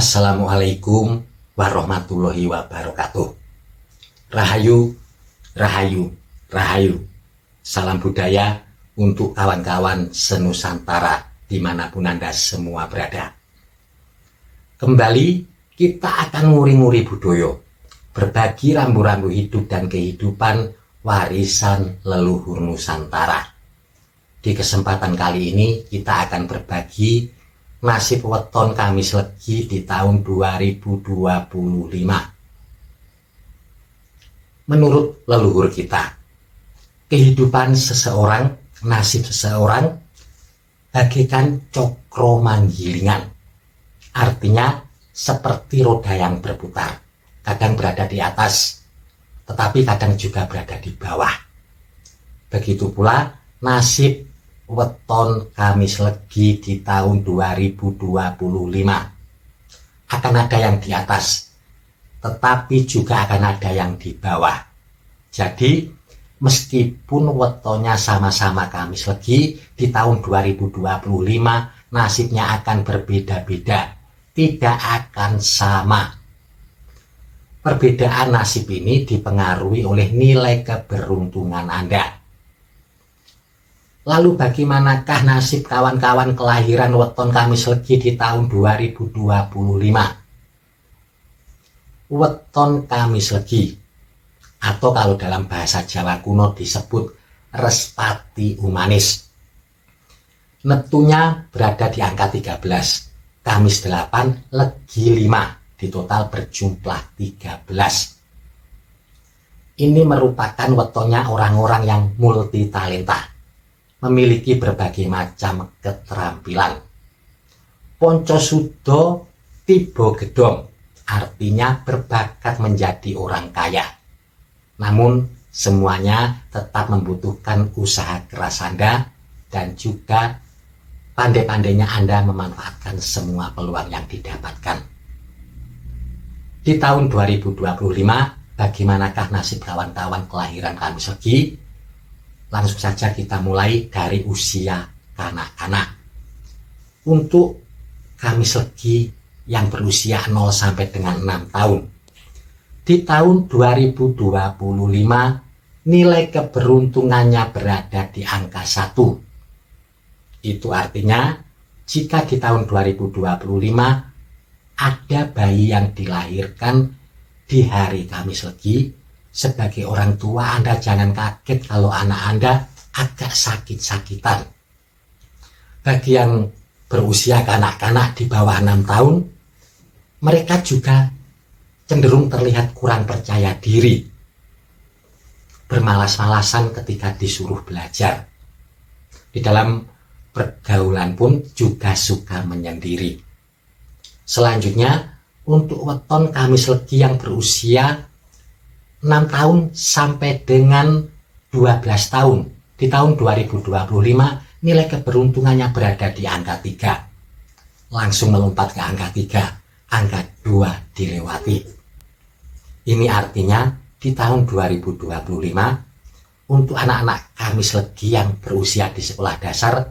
Assalamualaikum warahmatullahi wabarakatuh. Rahayu, rahayu, rahayu. Salam budaya untuk kawan-kawan senusantara dimanapun Anda semua berada. Kembali kita akan nguri-nguri budaya, berbagi rambu-rambu hidup dan kehidupan warisan leluhur Nusantara. Di kesempatan kali ini kita akan berbagi nasib weton Kamis Legi di tahun 2025. Menurut leluhur kita, kehidupan seseorang, nasib seseorang bagaikan cokro manggilingan. Artinya seperti roda yang berputar, kadang berada di atas, tetapi kadang juga berada di bawah. Begitu pula nasib weton Kamis Legi di tahun 2025. Akan ada yang di atas, tetapi juga akan ada yang di bawah. Jadi meskipun wetonnya sama-sama Kamis Legi di tahun 2025, nasibnya akan berbeda-beda, tidak akan sama. Perbedaan nasib ini dipengaruhi oleh nilai keberuntungan Anda. Lalu bagaimanakah nasib kawan-kawan kelahiran weton Kamis Legi di tahun 2025? Weton Kamis Legi, atau kalau dalam bahasa Jawa kuno disebut Respati Umanis, netunya berada di angka 13, Kamis 8, Legi 5, di total berjumlah 13. Ini merupakan wetonnya orang-orang yang multi talenta, memiliki berbagai macam keterampilan. Ponco Sudo Tibo Gedong, artinya berbakat menjadi orang kaya. Namun semuanya tetap membutuhkan usaha keras Anda dan juga pandai-pandainya Anda memanfaatkan semua peluang yang didapatkan. Di tahun 2025, bagaimanakah nasib kawan-kawan kelahiran Kamis Legi? Langsung saja kita mulai dari usia kanak-kanak. Untuk Kamis Legi yang berusia 0 sampai dengan 6 tahun. Di tahun 2025, nilai keberuntungannya berada di angka 1. Itu artinya, jika di tahun 2025 ada bayi yang dilahirkan di hari Kamis Legi, sebagai orang tua Anda jangan kaget kalau anak Anda agak sakit-sakitan. Bagi yang berusia kanak-kanak di bawah 6 tahun, mereka juga cenderung terlihat kurang percaya diri, bermalas-malasan ketika disuruh belajar. Di dalam pergaulan pun juga suka menyendiri. Selanjutnya, untuk weton Kamis Legi yang berusia 6 tahun sampai dengan 12 tahun. Di tahun 2025, nilai keberuntungannya berada di angka 3. Langsung melompat ke angka 3. Angka 2 dilewati. Ini artinya di tahun 2025, untuk anak-anak Kamis Legi yang berusia di sekolah dasar,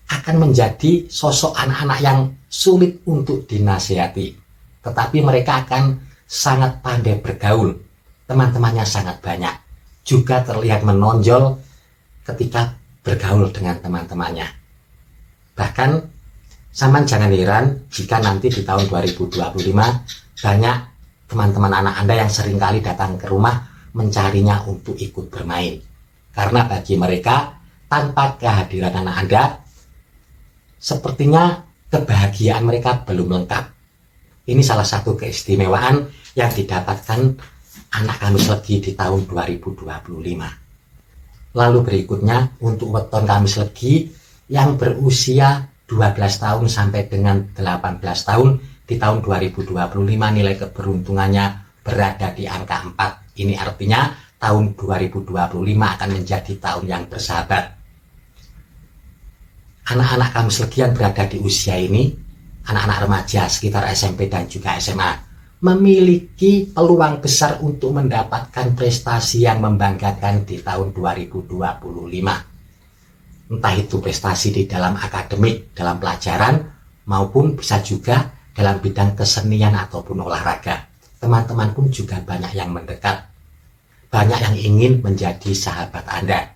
akan menjadi sosok anak-anak yang sulit untuk dinasihati. Tetapi mereka akan sangat pandai bergaul, teman-temannya sangat banyak, juga terlihat menonjol ketika bergaul dengan teman-temannya. Bahkan sampean jangan heran jika nanti di tahun 2025 banyak teman-teman anak Anda yang seringkali datang ke rumah mencarinya untuk ikut bermain, karena bagi mereka tanpa kehadiran anak Anda sepertinya kebahagiaan mereka belum lengkap. Ini salah satu keistimewaan yang didapatkan anak Kamis Legi di tahun 2025. Lalu berikutnya untuk weton Kamis Legi yang berusia 12 tahun sampai dengan 18 tahun di tahun 2025, nilai keberuntungannya berada di angka 4. Ini artinya tahun 2025 akan menjadi tahun yang bersahabat. Anak-anak Kamis Legi yang berada di usia ini, anak-anak remaja sekitar SMP dan juga SMA, memiliki peluang besar untuk mendapatkan prestasi yang membanggakan di tahun 2025. Entah itu prestasi di dalam akademik, dalam pelajaran, maupun bisa juga dalam bidang kesenian ataupun olahraga. Teman-teman pun juga banyak yang mendekat, banyak yang ingin menjadi sahabat Anda.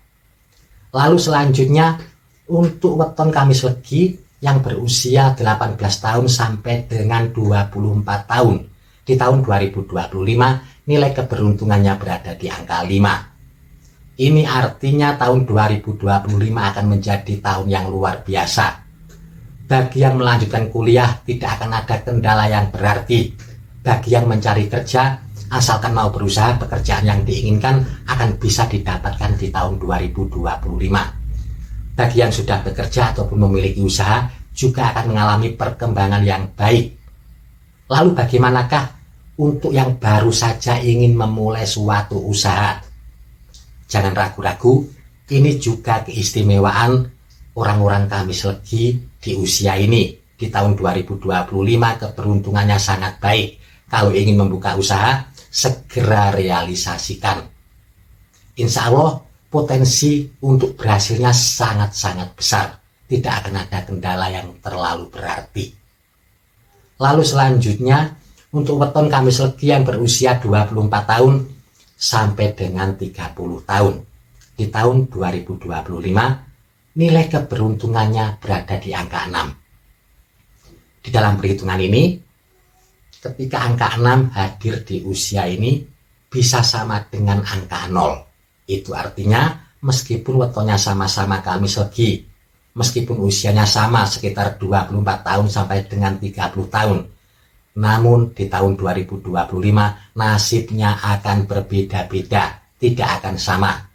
Lalu selanjutnya untuk weton Kamis Legi yang berusia 18 tahun sampai dengan 24 tahun. Di tahun 2025 nilai keberuntungannya berada di angka 5. Ini artinya tahun 2025 akan menjadi tahun yang luar biasa. Bagi yang melanjutkan kuliah tidak akan ada kendala yang berarti. Bagi yang mencari kerja, asalkan mau berusaha, pekerjaan yang diinginkan akan bisa didapatkan di tahun 2025. Bagi yang sudah bekerja ataupun memiliki usaha juga akan mengalami perkembangan yang baik. Lalu bagaimanakah untuk yang baru saja ingin memulai suatu usaha? Jangan ragu-ragu, ini juga keistimewaan orang-orang Kamis Legi di usia ini. Di tahun 2025 keberuntungannya sangat baik. Kalau ingin membuka usaha, segera realisasikan. Insya Allah potensi untuk berhasilnya sangat-sangat besar. Tidak akan ada kendala yang terlalu berarti. Lalu selanjutnya untuk weton Kamis Legi yang berusia 24 tahun sampai dengan 30 tahun. Di tahun 2025 nilai keberuntungannya berada di angka 6. Di dalam perhitungan ini, ketika angka 6 hadir di usia ini bisa sama dengan angka 0. Itu artinya meskipun wetonnya sama-sama Kamis Legi, meskipun usianya sama sekitar 24 tahun sampai dengan 30 tahun, namun di tahun 2025 nasibnya akan berbeda-beda, tidak akan sama.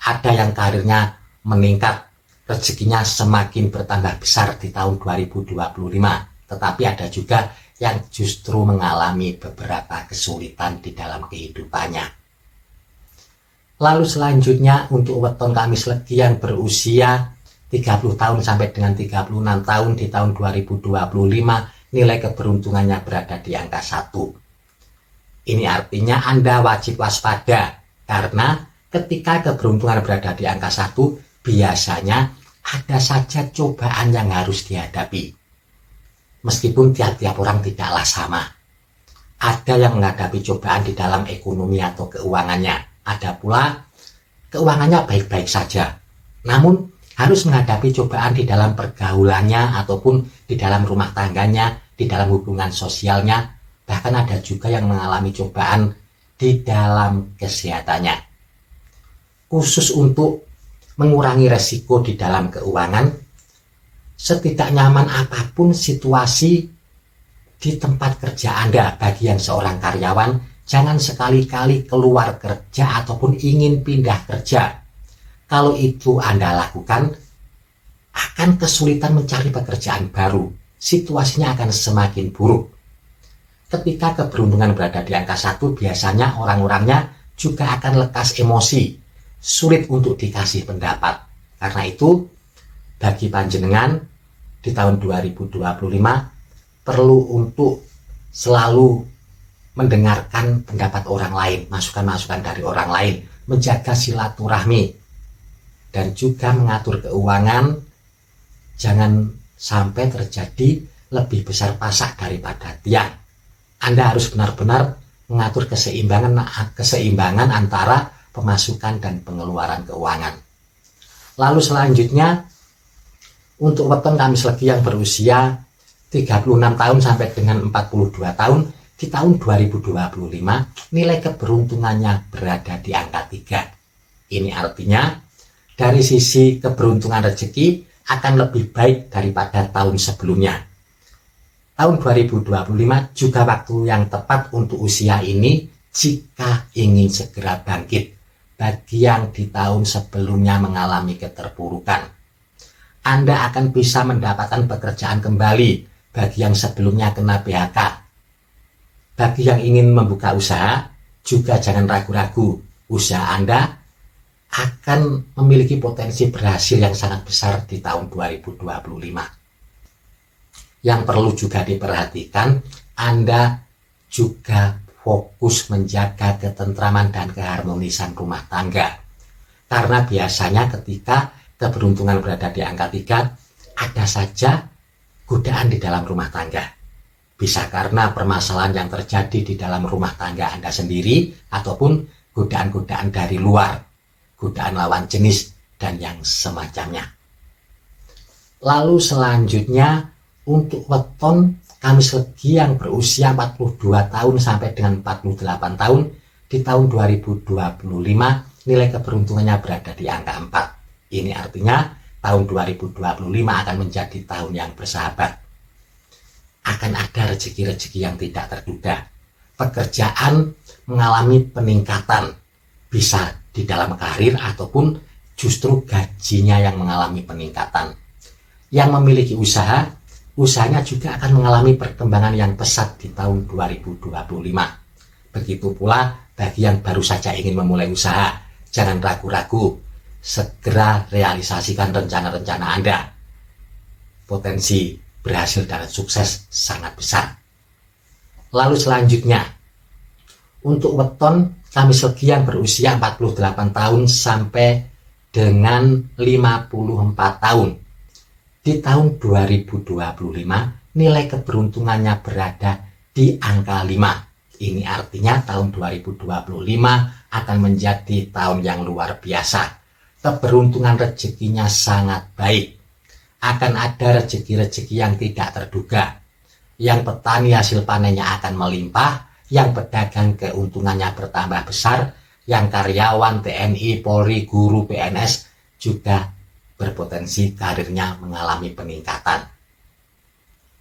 Ada yang karirnya meningkat, rezekinya semakin bertambah besar di tahun 2025, tetapi ada juga yang justru mengalami beberapa kesulitan di dalam kehidupannya. Lalu selanjutnya untuk weton Kamis Legi yang berusia 30 tahun sampai dengan 36 tahun di tahun 2025 nilai keberuntungannya berada di angka 1. Ini artinya Anda wajib waspada, karena ketika keberuntungan berada di angka 1 biasanya ada saja cobaan yang harus dihadapi. Meskipun tiap-tiap orang tidaklah sama. Ada yang menghadapi cobaan di dalam ekonomi atau keuangannya. Ada pula keuangannya baik-baik saja, namun harus menghadapi cobaan di dalam pergaulannya ataupun di dalam rumah tangganya, di dalam hubungan sosialnya. Bahkan ada juga yang mengalami cobaan di dalam kesehatannya. Khusus untuk mengurangi resiko di dalam keuangan, setidak nyaman apapun situasi di tempat kerja Anda, bagi yang seorang karyawan, jangan sekali-kali keluar kerja ataupun ingin pindah kerja. Kalau itu Anda lakukan, akan kesulitan mencari pekerjaan baru. Situasinya akan semakin buruk. Ketika keberuntungan berada di angka 1, biasanya orang-orangnya juga akan lekas emosi, sulit untuk dikasih pendapat. Karena itu, bagi panjenengan di tahun 2025 perlu untuk selalu mendengarkan pendapat orang lain, masukan-masukan dari orang lain, menjaga silaturahmi, dan juga mengatur keuangan. Jangan sampai terjadi lebih besar pasak daripada tiang. Anda harus benar-benar mengatur keseimbangan antara pemasukan dan pengeluaran keuangan. Lalu selanjutnya untuk weton Kamis Legi yang berusia 36 tahun sampai dengan 42 tahun di tahun 2025 nilai keberuntungannya berada di angka 3. Ini artinya dari sisi keberuntungan rezeki akan lebih baik daripada tahun sebelumnya. Tahun 2025 juga waktu yang tepat untuk usia ini jika ingin segera bangkit bagi yang di tahun sebelumnya mengalami keterpurukan. Anda akan bisa mendapatkan pekerjaan kembali bagi yang sebelumnya kena PHK. Bagi yang ingin membuka usaha, juga jangan ragu-ragu. Usaha Anda akan memiliki potensi berhasil yang sangat besar di tahun 2025. Yang perlu juga diperhatikan, Anda juga fokus menjaga ketentraman dan keharmonisan rumah tangga. Karena biasanya ketika keberuntungan berada di angka 3, ada saja godaan di dalam rumah tangga. Bisa karena permasalahan yang terjadi di dalam rumah tangga Anda sendiri, ataupun godaan-godaan dari luar, godaan lawan jenis, dan yang semacamnya. Lalu selanjutnya untuk weton Kamis Legi yang berusia 42 tahun sampai dengan 48 tahun di tahun 2025, nilai keberuntungannya berada di angka 4. Ini artinya tahun 2025 akan menjadi tahun yang bersahabat. Akan ada rezeki-rezeki yang tidak terduga. Pekerjaan mengalami peningkatan, bisa di dalam karir ataupun justru gajinya yang mengalami peningkatan. Yang memiliki usaha, usahanya juga akan mengalami perkembangan yang pesat di tahun 2025. Begitu pula bagi yang baru saja ingin memulai usaha, jangan ragu-ragu, segera realisasikan rencana-rencana Anda. Potensi berhasil dan sukses sangat besar. Lalu selanjutnya, untuk weton Kamis Legi yang berusia 48 tahun sampai dengan 54 tahun. Di tahun 2025, nilai keberuntungannya berada di angka 5. Ini artinya tahun 2025 akan menjadi tahun yang luar biasa. Keberuntungan rezekinya sangat baik. Akan ada rezeki-rezeki yang tidak terduga. Yang petani hasil panennya akan melimpah, yang pedagang keuntungannya bertambah besar, yang karyawan TNI, Polri, guru, PNS juga berpotensi karirnya mengalami peningkatan.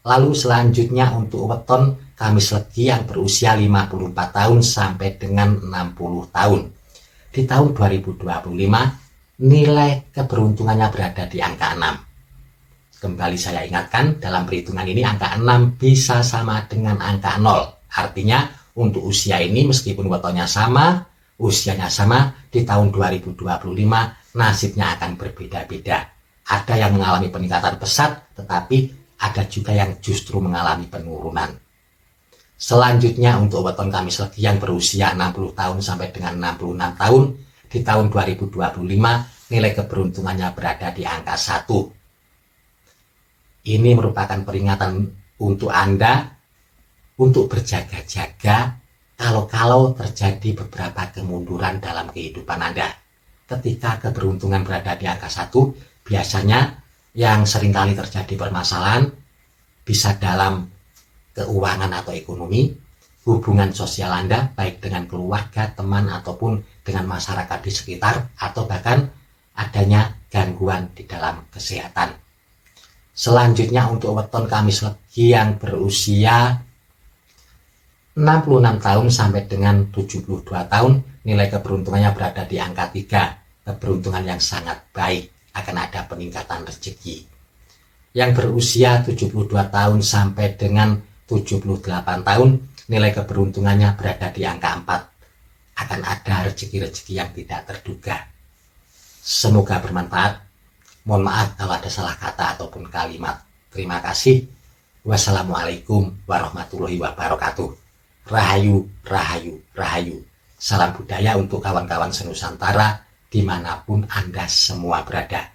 Lalu selanjutnya untuk weton Kamis Legi yang berusia 54 tahun sampai dengan 60 tahun. Di tahun 2025, nilai keberuntungannya berada di angka 6. Kembali saya ingatkan, dalam perhitungan ini angka 6 bisa sama dengan angka 0. Artinya untuk usia ini meskipun wetonnya sama, usianya sama, di tahun 2025 nasibnya akan berbeda-beda. Ada yang mengalami peningkatan pesat, tetapi ada juga yang justru mengalami penurunan. Selanjutnya untuk weton Kamis Legi yang berusia 60 tahun sampai dengan 66 tahun, di tahun 2025 nilai keberuntungannya berada di angka 1. Ini merupakan peringatan untuk Anda untuk berjaga-jaga kalau terjadi beberapa kemunduran dalam kehidupan Anda. Ketika keberuntungan berada di angka 1, biasanya yang seringkali terjadi permasalahan bisa dalam keuangan atau ekonomi, hubungan sosial Anda baik dengan keluarga, teman, ataupun dengan masyarakat di sekitar, atau bahkan adanya gangguan di dalam kesehatan. Selanjutnya untuk weton Kamis Legi yang berusia 66 tahun sampai dengan 72 tahun, nilai keberuntungannya berada di angka 3. Keberuntungan yang sangat baik, akan ada peningkatan rezeki. Yang berusia 72 tahun sampai dengan 78 tahun, nilai keberuntungannya berada di angka 4. Akan ada rezeki-rezeki yang tidak terduga. Semoga bermanfaat. Mohon maaf kalau ada salah kata ataupun kalimat. Terima kasih. Wassalamualaikum warahmatullahi wabarakatuh. Rahayu, rahayu, rahayu. Salam budaya untuk kawan-kawan senusantara dimanapun Anda semua berada.